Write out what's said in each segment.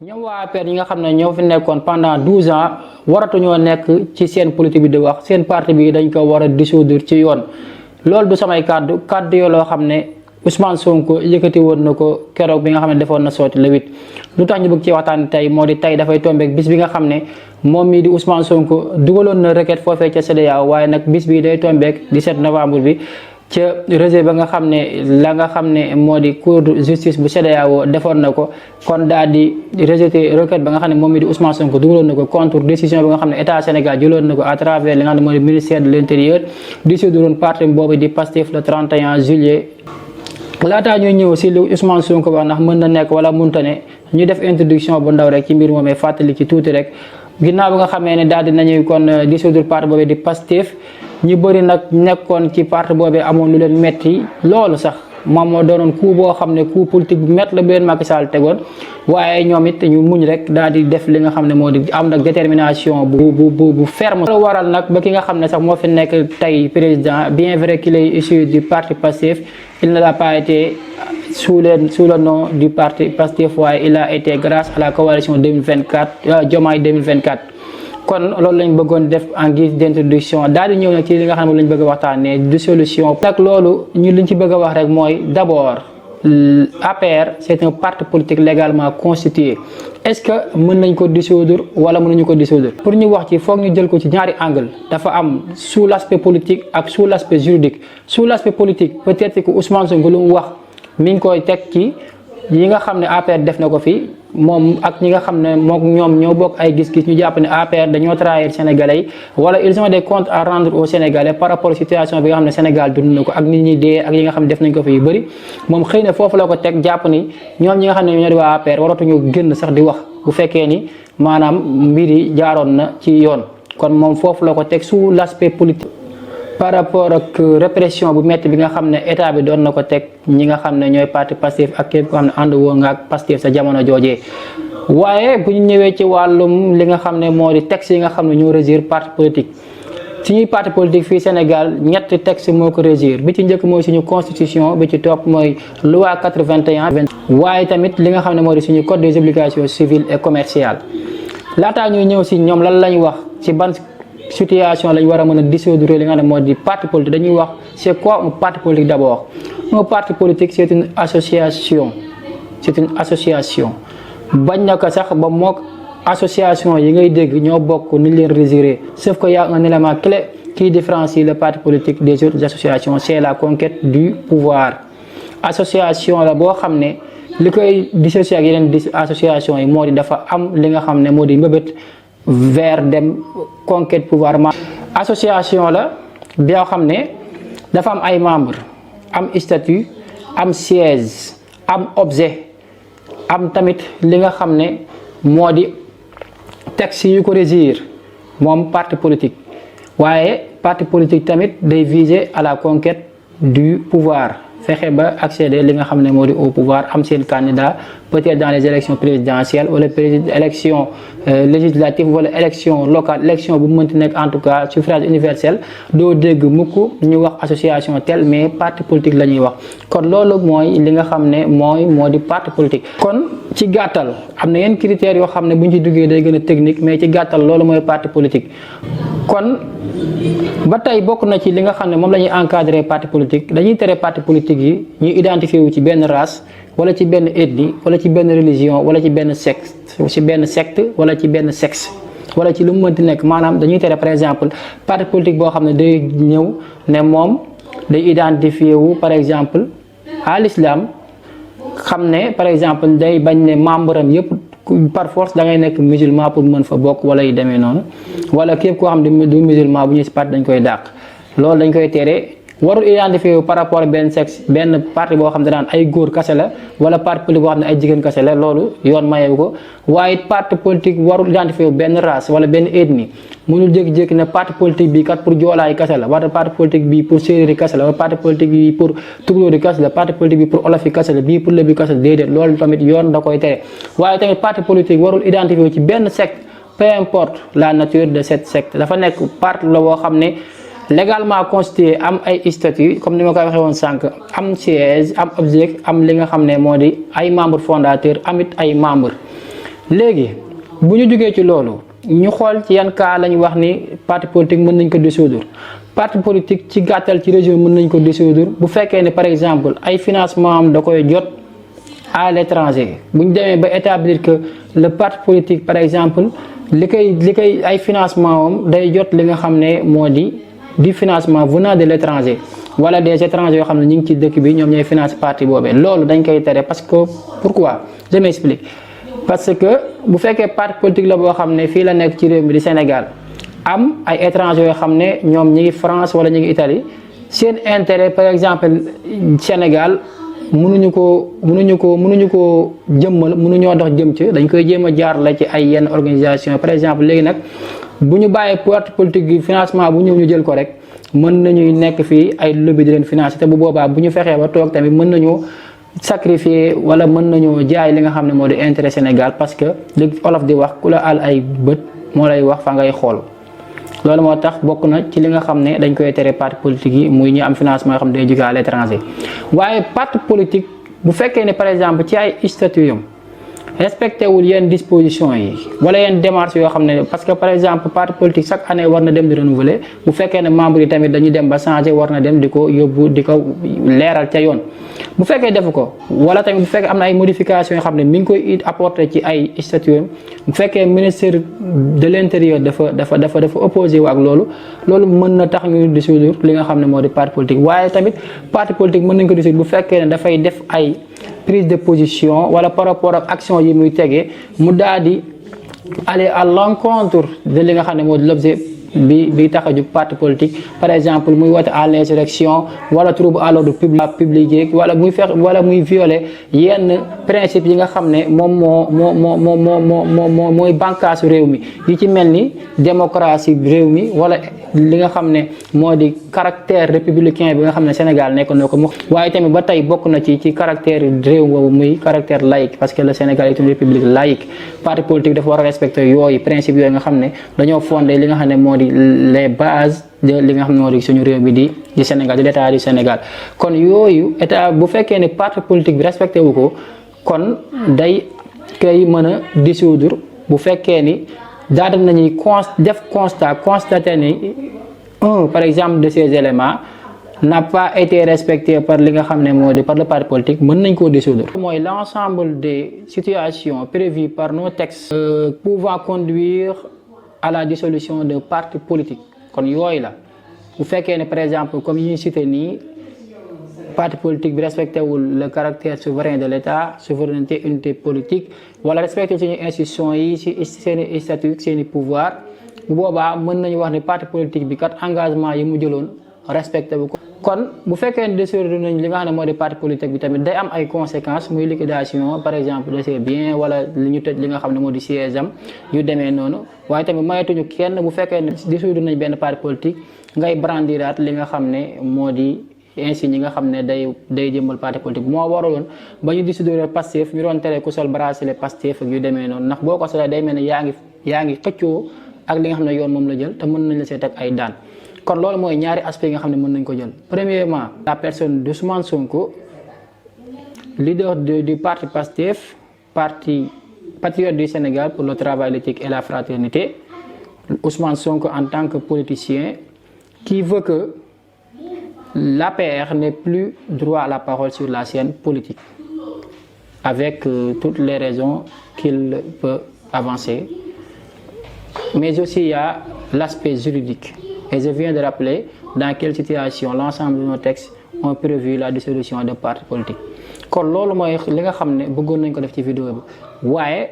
ñoom waa APR ñi nga xam ne ñoo fi nekkoon pendant 12 ans waratuñoo nekk ci seen politique bi di wax seen parti bi dañ ko war a dissoudre ci yoon loolu du samay kàddu yoo loo xam ne Ousmane Sonko yëkkati woon na ko keroog bi nga xam ne defoon na sooti le 8 lu tax ñu bëgg ci waxtaan tey moo di tey dafay tombeek bis bi nga xam ne moom mii di Ousmane Sonko dugaloon na requête foofee ca CEDEAO waaye nag bis bi day tombeek 17 novembre bi ca rejet ba nga xam ne la nga xam ne moo di cour de justice bu CEDEAO defoon na ko kon daal di rejeté requête ba nga xam ne moom mii di Ousmane Sonko dugaloon na ko contre décision bi nga xam ne état Sénégal jëloon na ko à travers li nga xam ne moo di ministère de l'intérieur dissoudre parti boobu di Pastef le 31 juillet. laataa ñuy ñëw si lu Ousmane Sonko wax ndax mën na nekk wala mënta ne ñu def introduction bu ndaw rek ci mbir moomee fàttali ci tuuti rek ginnaaw bi nga xamee ne daal di nañuy kon dissoudre parti boobee di Pastef ñu bëri nag nekkoon ci parti boobee amoon lu leen metti loolu sax moom moo doonoon coup boo xam ne coup politique bu métti la bu leen Macky Sall tegoon waaye ñoom it ñu muñ rek daal di def li nga xam ne moo di am nag détermination bu ferme. loolu waral nag ba ki nga xam ne sax moo fi nekk tey président bien vrai qu'il est issu du parti Pastef il ne l'a pas été sous le nom du parti Pastef waaye il a été grâce à la coalition 2024 Diomaye 2024. kon loolu lañ bëggoon def en guise d'introduction daal di ñëw nag ci li nga xam ne lañ bëgg a waxtaanee du solution. nag loolu ñu liñ ci bëgg a wax rek mooy d'abord APR c'est un parti politique légalement constitué est-ce que mën nañ ko dissoudre wala mënuñu ko dissoudre. pour ñu wax ci foog ñu jël ko ci ñaari angle dafa am sous l'aspect politique ak sous l'aspect juridique sous l'aspect politique peut-être que Ousmane Sonko lu mu wax mi ngi koy teg ci yi nga xam ne APR def na ko fi. moom ak ñi nga xam ne moom ñoom ñoo bokk ay gis-gis ñu jàpp ne APR dañoo trahir Sénégalais yi wala ils ont des comptes à rendre aux Sénégalais par rapport situation bi nga xam ne Sénégal dund na ko ak nit ñi dee ak yi nga xam ne def nañ ko fi yu bëri moom xëy na foofu la ko teg jàpp ni ñoom ñi nga xam ne ñoo di waa APR waratuñu génn sax di wax bu fekkee ni maanaam mbir yi jaaroon na ci yoon kon moom foofu la ko teg sous l'aspect politique. par rapport ak répression bu métti bi nga xam ne état bi doon na ko teg ñi nga xam ne ñooy parti Pastef ak képp ko xam ne ànd woo nga ak Pastef sa jamono joojee waaye bu ñu ñëwee ci wàllum li nga xam ne moo di texte yi nga xam ne ñoo régir parti politique suñuy parti politique fii Sénégal ñetti texte moo ko régir bi ci njëkk mooy suñu constitution bi ci topp mooy loi 81 waaye tamit li nga xam ne moo di suñu code des obligations civiles et commerciales laataa ñuy ñëw si ñoom lan lañ wax ci ban situation lañ war a mën a dissoudre li nga xam ne moo di parti politique dañuy wax c'est quoi un parti politique d'abord. Un parti politique c'est une association bañ na ko sax ba mook association yi ngay dégg ñoo bokk ni leen régiré sauf que y a un élément clé qui différencie le parti politique des autres associations c'est la conquête du pouvoir. association la boo xam ne li koy dissocier ak yeneen association yi moo di dafa am li nga xam ne moo di mbëbët vers dem conquête pouvoir. association la boo xam ne dafa am ay membres am statut am siège am objet am tamit li nga xam ne moo di texte yu ko régir moom parti politique waaye parti politique tamit day viser à la conquête du pouvoir fexe ba accéder li nga xam ne moo di au pouvoir am seen candidat peut-être dans les élections présidentielles wala élection législative wala élection locale élection bu mënti nekk en tout cas suffrage universel doo dégg mukk ñu wax association tel mais parti politique la ñuy wax kon loolu mooy li nga xam ne moo di parti politique. kon ci gàttal am na yenn critères yoo xam ne bu ñu ci duggee day gën a technique mais ci gàttal loolu mooy parti politique. kon ba tey bokk na ci li nga xam ne moom la ñuy encadrer parti politique dañuy tere parti politique yi ñuy identifier wu ci benn race wala ci benn ethnie wala ci benn religion wala ci benn secte wala ci benn sexe wala ci lu mu mënti nekk maanaam dañuy tere par exemple parti politique boo xam ne day ñëw ne moom day identifier wu par exemple à l'islam xam ne par exemple day bañ ne membre am yëpp par force da ngay nekk musulman pour mën fa bokk wala yu demee noonu wala képp koo xam ne du musulman bu ñuy si parti dañ koy dàq loolu dañ koy tere. warul identifier par rapport benn sexe benn parti boo xam ne daan ay góor kase la wala parti politique boo xam ne ay jigéen kase la loolu yoon mayewu ko waaye parti politique warul identifier benn race wala benn ethnie mënul jékki-jékki ne parti politique bi kat pour joolaay kase la wala parti politique bi pour séeréer kase la wala parti politique bi pour tukulóor kase la parti politique bi pour olof yi kase la bii pour lébu kase la déedéet loolu tamit yoon da koy tere waaye tamit parti politique warul identifier ci benn secte peu importe la nature de cette secte dafa nekk parti la boo xam ne légalement constitué am ay statut comme ni ma koy waxee woon sànq am siège am objet am li nga xam ne moo di ay membres fondateurs amit ay membres léegi bu ñu jógee ci loolu ñu xool ci yan cas lañu wax ni parti politique mën nañ ko dissoudre. Parti politique ci gàttal ci région mën nañ ko dissoudre bu fekkee ne par exemple ay financement am da koy jot à l'étranger bu ñu demee ba établir que le parti politique par exemple li koy ay financement am day jot li nga xam ne moo di financement venant de l'étranger wala des étrangers yoo xam ne ñu ngi ci dëkk bi ñoom ñooy financer parti boobee loolu dañ koy tere parce que pourquoi je m'explique parce que bu fekkee parti politique la boo xam ne fii la nekk ci réew mi di Sénégal am ay étrangers yoo xam ne ñoom ñi ngi France wala ñu ngi Italie seen intérêt par exemple Sénégal mënuñu ko jëmmal mënuñoo dox jëm ci dañ koy jéem a jaar la ci ay yenn organisation par exemple léegi nag bu ñu bàyyee parti politique yi financement bu ñëw ñu jël ko rek mën nañuy nekk fii ay lobby di leen financer te bu boobaa bu ñu fexee ba toog tamit mën nañoo sacrifier wala mën nañoo jaay li nga xam ne moo di intérêt Sénégal parce que li olof di wax ku la àll ay bët moo lay wax fa ngay xool loolu moo tax bokk na ci li nga xam ne dañ koy tere parti politique yi muy ñu am financement yoo xam ne day jóge à l'étranger waaye parti politique bu fekkee ne par exemple ci ay statut respecté wul yenn disposition yi wala yenn démarches yoo xam ne parce que par exemple parti politique chaque année war na dem di renouveler bu fekkee ne membres yi tamit dañuy dem ba changer war na dem di ko yóbbu di ko leeral ca yoon bu fekkee defu ko wala tamit bu fekkee am na ay modifications yoo xam ne mi ngi koy apporter ci ay statut bu fekkee ministère de l'intérieur dafa opposé wu ak loolu mën na tax ñu dissoudre li nga xam ne moo di parti politique waaye tamit parti politique mën nañ ko dissoudre bu fekkee ne dafay def ay prise de position wala par rapport ak action yi muy tegee mu daal di aller à l'encontre de li nga xam ne moo di l'objet bi tax a jóg parti politique par exemple muy woote à l'insurrection wala trouble à l'ordre public wala muy violer yenn principe yi nga xam ne moom mooy bànqaasu réew mi yi ci mel ni démocratie réew mi wala li nga xam ne moo di caractère républicain bi nga xam ne Sénégal nekk na ko mu waaye tamit ba tey bokk na ci caractère réew boobu muy caractère laïque parce que le Sénégal est une république laïque parti politique dafa war a respecter yooyu principe yooyu nga xam ne dañoo fondé li nga xam ne moo di les bases de li nga xam ne moo di suñu réew mi di Sénégal di l'état du Sénégal kon yooyu état bu fekkee ne parti politique bi respecté wu ko kon day koy mën a dissoudre bu fekkee ni daal nañuy constater ni par exemple de ces éléments n'a pas été respecté par li nga xam ne moo di par le parti politique mën nañ koo dissoudre. mooy l'ensemble des situations prévues par nos textes pouvant conduire à la dissolution de parti politique kon yooyu la bu fekkee ne par exemple comme yi ñu cité nii parti politique bi respecté wul le caractère souverain de l'État souveraineté unité politique wala respecté suñu institutions yi ci seeni statut seeni pouvoir bu boobaa mën nañu wax ne parti politique bi kat engagement yi mu jëloon respecté bu ko kon bu fekkee ne dissoudre nañ li nga xam ne moo di parti politique bi tamit day am ay conséquences muy liquidation par exemple de ses biens wala li ñu tëj li nga xam ne moo di siège am yu demee noonu waaye tamit mayatuñu kenn bu fekkee ne dissoudre nañ benn parti politique ngay brandiraat li nga xam ne moo di insigne yi nga xam ne day jëmbal parti politique moo waraloon ba ñu dissoudre Pastef ñu doon tere ku sol bracelet Pastef ak yu demee noonu ndax boo ko solee day mel ne yaa ngi xëccoo ak li nga xam ne yoon moom la jël te mën nañ la seet ak ay daan kon loolu mooy ñaari aspect yi nga xam ne mën nañ ko jël premièrement la personne d'Ousmane Sonko leader du parti Pastef parti patriote du Sénégal pour le travail l'éthique et la fraternité Ousmane Sonko en tant que politicien qui veut que l'APR n'ait plus droit à la parole sur la scène politique avec toutes les raisons qu'il peut avancer mais aussi il y a l'aspect juridique et je viens de rappeler dans quelle situation l'ensemble de nos textes ont prévu la dissolution de partis politiques kon loolu mooy li nga xam ne bëggoon nañ ko def ci vidéo bi waaye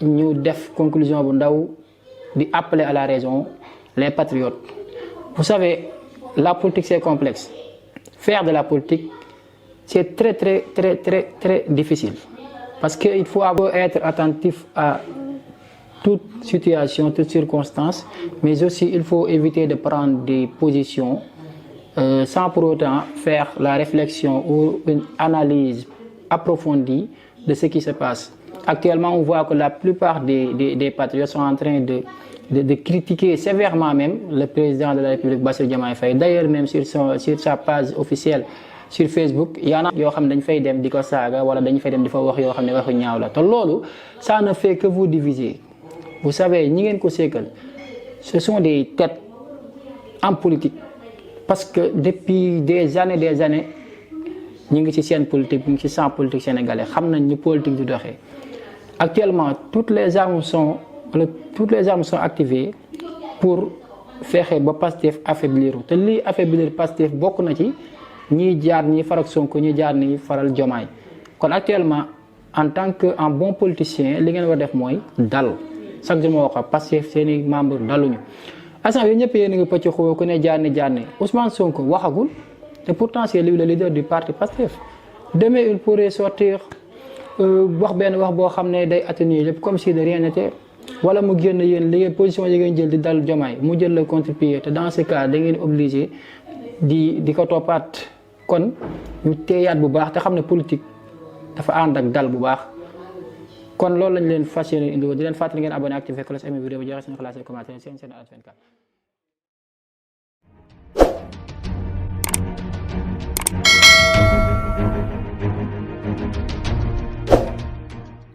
ñu def conclusion bu ndaw di appeler à la raison les patriotes vous savez la politique c'est complexe faire de la politique c'est très difficile parce que il faut être attentif à toute situation, toute circonstance, mais aussi il faut éviter de prendre des positions sans pour autant faire la réflexion ou une analyse approfondie de ce qui se passe. Actuellement, on voit que la plupart des patriotes sont en train de critiquer sévèrement même le président de la République, Bassirou Diomaye Faye. D'ailleurs, même sur sa page officielle sur Facebook yaana yoo xam ne dañ fay dem di ko saaga wala dañ fay dem di fa wax yoo xam ne waxu ñaaw la te loolu ça ne fait que vous diviser. Vous savez ñi ngeen ko seekal ce sont des têtes en politique parce que depuis des années ñi ngi ci seen politique ñi ngi ci champ politique sénégalais xam nañ ni politique du doxee actuellement toutes les armes sont activées pour fexe ba Pastef affaiblir te lii affaiblir Pastef bokk na ci ñiy jaar ñi faral Sonko ñi jaar ni faral Diomaye kon actuellement en tant que un bon politicien li ngeen war def mooy dal chaque jour ma wax Pastef seeni membre daluñu instant bi ñëpp yéen a ngi pëcc xoo ku ne jaar ni Ousmane Sonko waxagul te pourtant c'est lui le leader du parti Pastef demain il pourrait sortir wax benn wax boo xam ne day atténuer lépp comme si de rien n'était wala mu génn yéen li ngeen position yi ngeen jël di dal Diomaye mu jël le contre-pied te dans ce cas da ngeen obligé di ko toppaat kon ñu teeyaat bu baax te xam ne politique dafa ànd ak dal bu baax kon loolu lañ leen fas yéene indi di leen fàttali ngeen abonné activé cloche aimé vidéo ba joxe seen xalaat seen commentaire seen Al 24